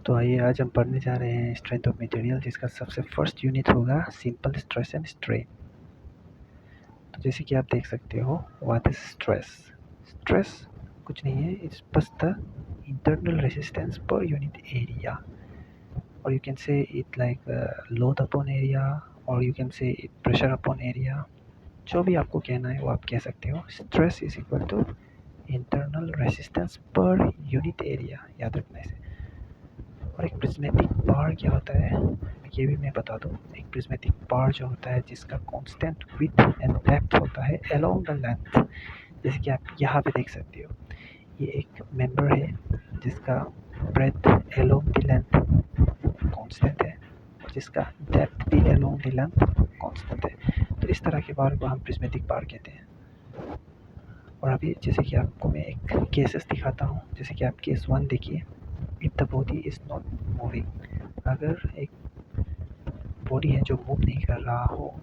तो आइए आज हम पढ़ने जा रहे हैं स्ट्रेंथ ऑफ मटेरियल, जिसका सबसे फर्स्ट यूनिट होगा सिंपल स्ट्रेस एंड स्ट्रेन। तो जैसे कि आप देख सकते हो, व्हाट इज स्ट्रेस। स्ट्रेस कुछ नहीं है, इट्स बस the internal resistance per unit area, और you can say it like load upon area, और you can say it pressure upon area. जो भी आपको कहना है वो आप कह सकते हो। Stress is equal to internal resistance per unit area, याद रखना इसे। और एक प्रिज्मेटिक बार क्या होता है ये भी मैं बता दूं। एक प्रिज्मेटिक बार जो होता है जिसका कांस्टेंट विड्थ एंड डेप्थ होता है अलोंग द लेंथ, जैसे कि आप यहाँ पे देख सकते हो। ये एक मेंबर है जिसका breadth along the length constant है और जिसका डेप्थ भी अलोंग द लेंथ कांस्टेंट है। तो इस तरह के बार को हम प्रिज्मेटिक बार कहते हैं। और अभी जैसे कि आपको मैं एक केसेस दिखाता हूँ। जैसे कि आप केस 1 देखिए। If the body is not moving, अगर एक बॉडी है जो मूव नहीं कर रहा हो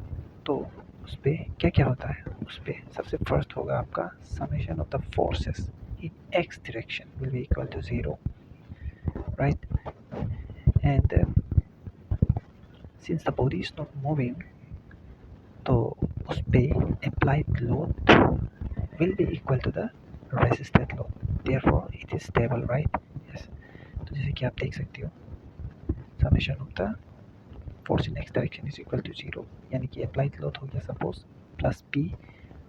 तो उस पर क्या क्या होता है। उस पर सबसे फर्स्ट होगा आपका summation of the forces in X direction will be equal to 0, right. And since the body is not moving, तो उस पर applied load will be equal to the resistant load, therefore it is stable, right. Yes, तो जैसे कि आप देख सकते हो, summation of the force in X direction is equal to 0, यानी कि अप्लाइड लोड हो गया सपोज प्लस पी,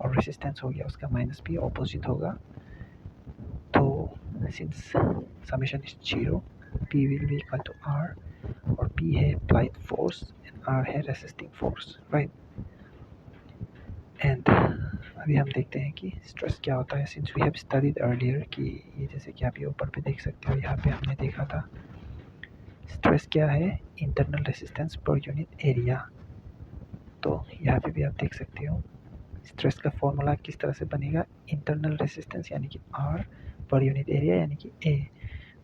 और रेजिस्टेंस हो गया उसका माइनस पी, ऑपोजिट होगा। तो since summation is 0, P will be equal to R, और पी है अप्लाइड फोर्स एंड आर है रेसिस्टिंग फोर्स, राइट। एंड अभी हम देखते हैं कि स्ट्रेस क्या होता है। Since we have studied earlier कि ये जैसे कि आप ये ऊपर पे देख सकते हो, यहाँ पे हमने देखा था स्ट्रेस क्या है, internal resistance per unit area. तो यहाँ पे भी आप देख सकते हो स्ट्रेस का फॉर्मूला किस तरह से बनेगा। इंटरनल रेजिस्टेंस यानी कि आर पर यूनिट एरिया यानी कि ए।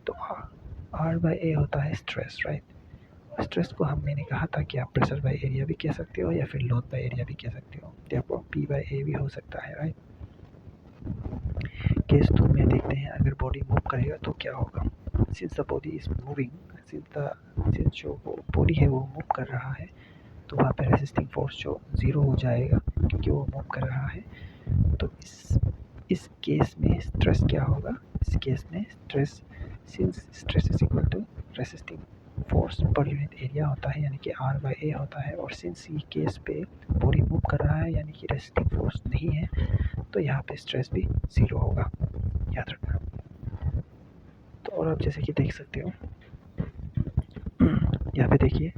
तो आर बाय ए होता है स्ट्रेस, राइट। स्ट्रेस को मैंने कहा था कि आप प्रेशर बाय एरिया भी कह सकते हो या फिर लोड बाय एरिया भी कह सकते हो। देयरफॉर पी बाय ए भी हो सकता है, राइट। केस 2 में देखते हैं, अगर बॉडी मूव करेगा तो क्या होगा। Since the body is moving, since जो बॉडी है वो मूव कर रहा है, तो वहाँ पे रेजिस्टिंग फोर्स जो 0 हो जाएगा क्योंकि वो मूव कर रहा है। तो इस केस में स्ट्रेस क्या होगा। इस केस में stress, since stress is equal to resisting force per unit area होता है यानी कि आर बाय ए होता है। और सिंस ये केस पे बॉडी मूव कर रहा है यानी कि रेजिस्टिंग फोर्स नहीं है, तो यहाँ पे स्ट्रेस भी 0 होगा, याद रखना। तो और आप जैसे कि देख सकते हो यहाँ पे देखिए,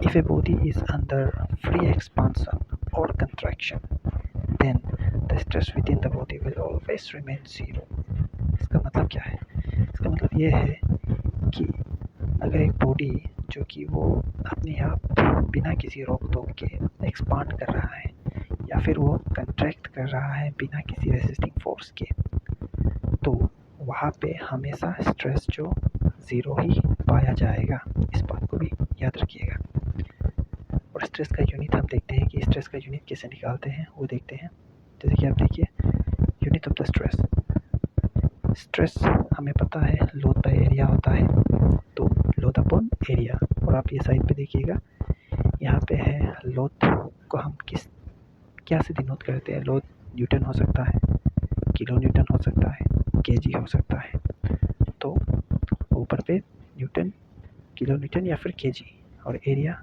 if a body is under free expansion और contraction, then the stress within the body will always remain 0। इसका मतलब क्या है। इसका मतलब ये है कि अगर एक बॉडी जो कि वो अपने आप बिना किसी रोक टोक के एक्सपांड कर रहा है या फिर वो कंट्रैक्ट कर रहा है बिना किसी रेजिस्टिंग फोर्स के, तो वहाँ पे हमेशा स्ट्रेस जो 0 ही पाया जाएगा। इस बात को भी याद रखिएगा। और स्ट्रेस का यूनिट हम देखते हैं कि स्ट्रेस का यूनिट कैसे निकालते हैं, वो देखते हैं। जैसे कि आप देखिए, unit of the stress. Stress हमें पता है लोड बाय एरिया होता है, तो लोड अपॉन एरिया। और आप ये साइड पे देखिएगा, यहाँ पे है लोड को हम क्या से डिनोट करते हैं। लोड न्यूटन हो सकता है, किलो न्यूटन हो सकता है, केजी हो सकता है। तो ऊपर पे न्यूटन, किलो न्यूटन या फिर केजी। और एरिया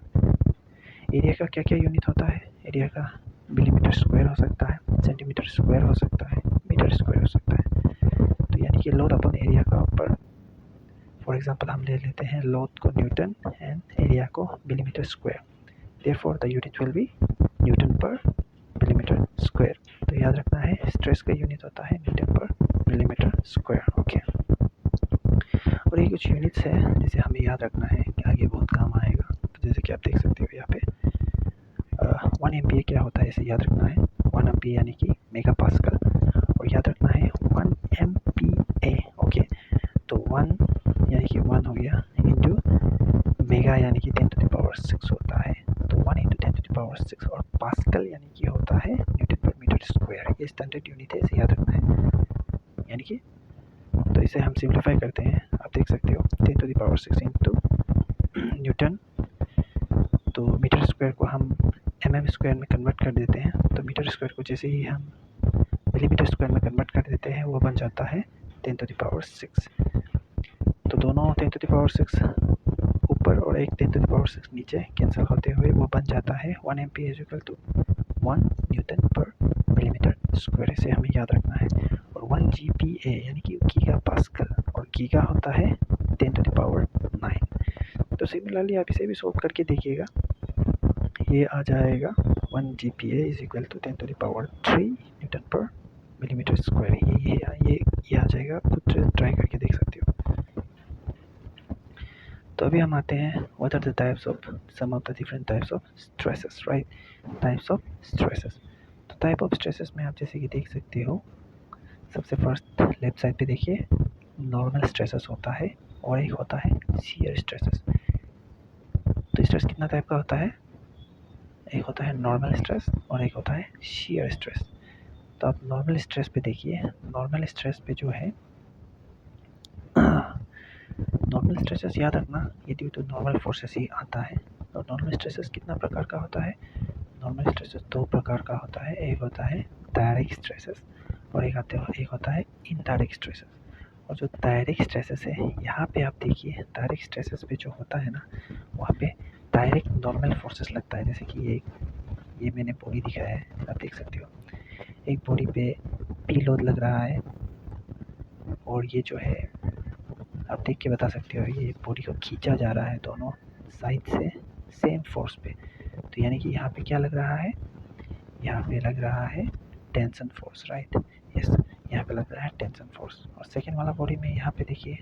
का क्या क्या यूनिट होता है। एरिया का मिलीमीटर स्क्वायर हो सकता है, सेंटीमीटर स्क्वायर हो सकता है, मीटर स्क्वायर हो सकता है। तो यानी कि लोड अपन एरिया का ऊपर, फॉर एग्जांपल हम ले लेते हैं लोड को न्यूटन एंड एरिया को millimetre square, therefore the unit will be Newton per millimetre square. तो याद रखना है स्ट्रेस का यूनिट होता है Newton per millimetre square, okay. और ये कुछ यूनिट्स है जिसे हमें याद रखना है कि आगे बहुत काम आएगा। तो जैसे कि आप देख सकते हो यहाँ पे 1 MPa क्या होता है, इसे याद रखना है। 1 MPa यानी कि मेगा पास्कल, और याद रखना है 1 MPa, ओके। तो 1 यानी कि 1 हो गया इंटू मेगा यानी कि 10⁻6 होता है, तो 1 इंटू 10⁻6, और पास्कल यानी कि होता है न्यूटन पर मीटर स्क्वायर। ये स्टैंडर्ड यूनिट है, इसे याद रखना है। यानी कि तो इसे हम सिंप्लीफाई करते हैं। अब देख सकते हो 10⁻6 इंटू न्यूटन। तो मीटर स्क्वायर को हम mm स्क्वायर में कन्वर्ट कर देते हैं, तो मीटर स्क्वायर को जैसे ही हम मिलीमीटर स्क्वायर में कन्वर्ट कर देते हैं वो बन जाता है 10⁻6। तो दोनों 10⁻6 ऊपर और एक 10⁻6 नीचे कैंसिल होते हुए वो बन जाता है 1 MP is equal to 1 newton per millimetre square. इसे हमें याद रखना है। और 1 GPa यानी कि गीगा पास्कल, और गीगा होता है 10⁹। तो सिमिलरली आप इसे भी सॉल्व करके देखिएगा, ये आ जाएगा 1 GPa is equal to 10⁻3 newton per millimetre square. ये आ जाएगा, खुद ट्राई करके देख सकते हो। तो अभी हम आते हैं what are the types of some of the different types of stresses, right. Types of stresses. तो टाइप ऑफ स्ट्रेसेस में आप जैसे कि देख सकते हो, सबसे फर्स्ट लेफ्ट साइड पे देखिए नॉर्मल स्ट्रेसेस होता है और एक होता है शियर स्ट्रेसेस। तो स्ट्रेस कितना टाइप का होता है? एक होता है नॉर्मल स्ट्रेस और एक होता है शियर स्ट्रेस। तो आप नॉर्मल स्ट्रेस पे देखिए, नॉर्मल स्ट्रेस पे जो है नॉर्मल स्ट्रेसेस याद रखना, ये ड्यू टू नॉर्मल फोर्सेस ही आता है। और नॉर्मल स्ट्रेसेस कितना प्रकार का होता है? नॉर्मल स्ट्रेसेस दो प्रकार का होता है, एक होता है डायरेक्ट स्ट्रेसेस और एक होता है इनडायरेक्ट स्ट्रेसेस। और जो डायरेक्ट स्ट्रेसेस है, यहाँ पे आप देखिए डायरेक्ट स्ट्रेसेस पे जो होता है ना, वहाँ पे डायरेक्ट नॉर्मल फोर्सेस लगता है। जैसे कि ये मैंने बॉडी दिखाया है, आप देख सकते हो एक बॉडी पे पी लोड लग रहा है, और ये जो है आप देख के बता सकते हो ये बॉडी को खींचा जा रहा है दोनों साइड से सेम फोर्स पे। तो यानी कि यहाँ पे क्या लग रहा है? यहाँ पे लग रहा है टेंशन फोर्स, राइट। यस, यहाँ पे लग रहा है टेंशन फोर्स। और सेकेंड वाला बॉडी में यहाँ पे देखिए,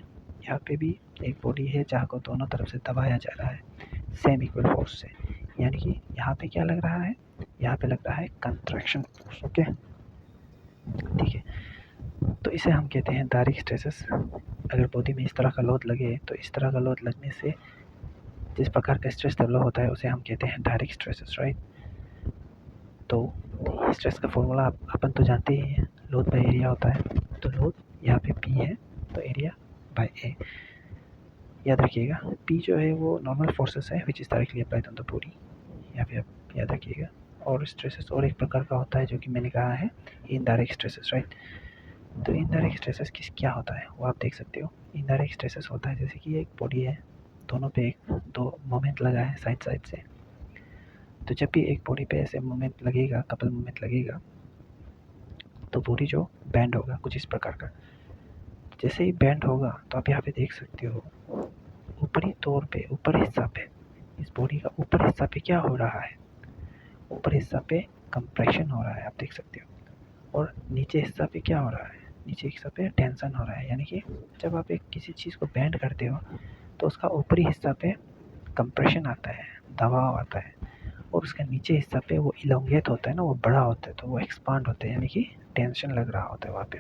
यहाँ पे भी एक बॉडी है जहाँ को दोनों तरफ से दबाया जा रहा है सेम इक्वल फोर्स से। यानी कि यहाँ पे क्या लग रहा है? यहाँ पे लग रहा है कंट्रैक्शन फोर्स। ओके, ठीक है। तो इसे हम कहते हैं डायरेक्ट स्ट्रेसेस। अगर बॉडी में इस तरह का लोड लगे, तो इस तरह का लोड लगने से जिस प्रकार का स्ट्रेस डेवलप होता है उसे हम कहते हैं डायरेक्ट स्ट्रेसेस, राइट। तो स्ट्रेस का फॉर्मूला अपन तो जानते ही हैं, लोड बाय एरिया होता है। तो लोड यहाँ पे P है, तो एरिया बाय A। याद रखिएगा P जो है वो नॉर्मल फोर्सेस है which is directly applied on the body, यहाँ पे आप याद रखिएगा। और स्ट्रेसेस और एक प्रकार का होता है जो कि मैंने कहा है इनडायरेक्ट स्ट्रेसेस, राइट। तो इनडायरेक्ट स्ट्रेसेस क्या होता है वो आप देख सकते हो। इनडायरेक्ट स्ट्रेसेस होता है जैसे कि एक बॉडी है, दोनों पे एक दो मोमेंट लगा है साइड साइड से। तो जब भी एक बॉडी पे ऐसे मोमेंट लगेगा, कपल मोमेंट लगेगा, तो बॉडी जो बैंड होगा कुछ इस प्रकार का। जैसे ही बैंड होगा तो आप यहाँ पे देख सकते हो ऊपरी तौर पे, ऊपर हिस्सा पे, इस बॉडी का ऊपर हिस्सा पे क्या हो रहा है? ऊपर हिस्सा पे कंप्रेशन हो रहा है, आप देख सकते हो। और नीचे हिस्सा पे क्या हो रहा है? नीचे हिस्सा पे टेंशन हो रहा है। यानी कि जब आप एक किसी चीज़ को बैंड करते हो तो उसका ऊपरी हिस्सा पे कंप्रेशन आता है, दबाव आता है, और उसका नीचे हिस्सा पे वो इलोंगेट होता है ना, वो बड़ा होता है, तो वो एक्सपांड होता है, यानी कि टेंशन लग रहा होता है वहाँ पे।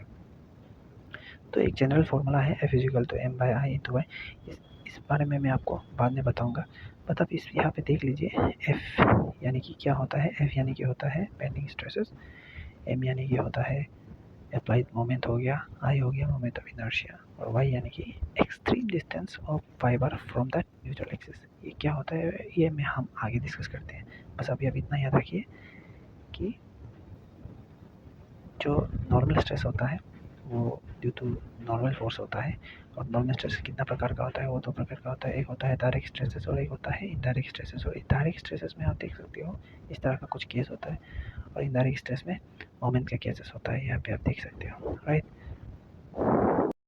तो एक जनरल फार्मूला है F=m/I/y। इस बारे में मैं आपको बाद में बताऊंगा, बट आप इस यहाँ पे देख लीजिए F यानी कि क्या होता है? F यानी कि होता है बेंडिंग स्ट्रेसेस, M यानी कि होता है अप्लाइड मोमेंट हो गया, I हो गया मोमेंट ऑफ इनर्शिया, और Y यानी कि extreme distance of fibre from that neutral axis. ये क्या होता है ये में हम आगे डिस्कस करते हैं। बस अभी इतना याद रखिए कि जो नॉर्मल स्ट्रेस होता है वो ड्यू टू नॉर्मल फोर्स होता है। और नॉर्मल स्ट्रेस कितना प्रकार का होता है? वो दो प्रकार का होता है, एक होता है डायरेक्ट स्ट्रेसेस और एक होता है इनडायरेक्ट स्ट्रेसेस। और डायरेक्ट स्ट्रेसेस में आप देख सकते हो इस तरह का कुछ केस होता है, और इनडायरेक्ट स्ट्रेस में मोमेंट का केसेस होता है, यहाँ पे आप देख सकते हो, राइट।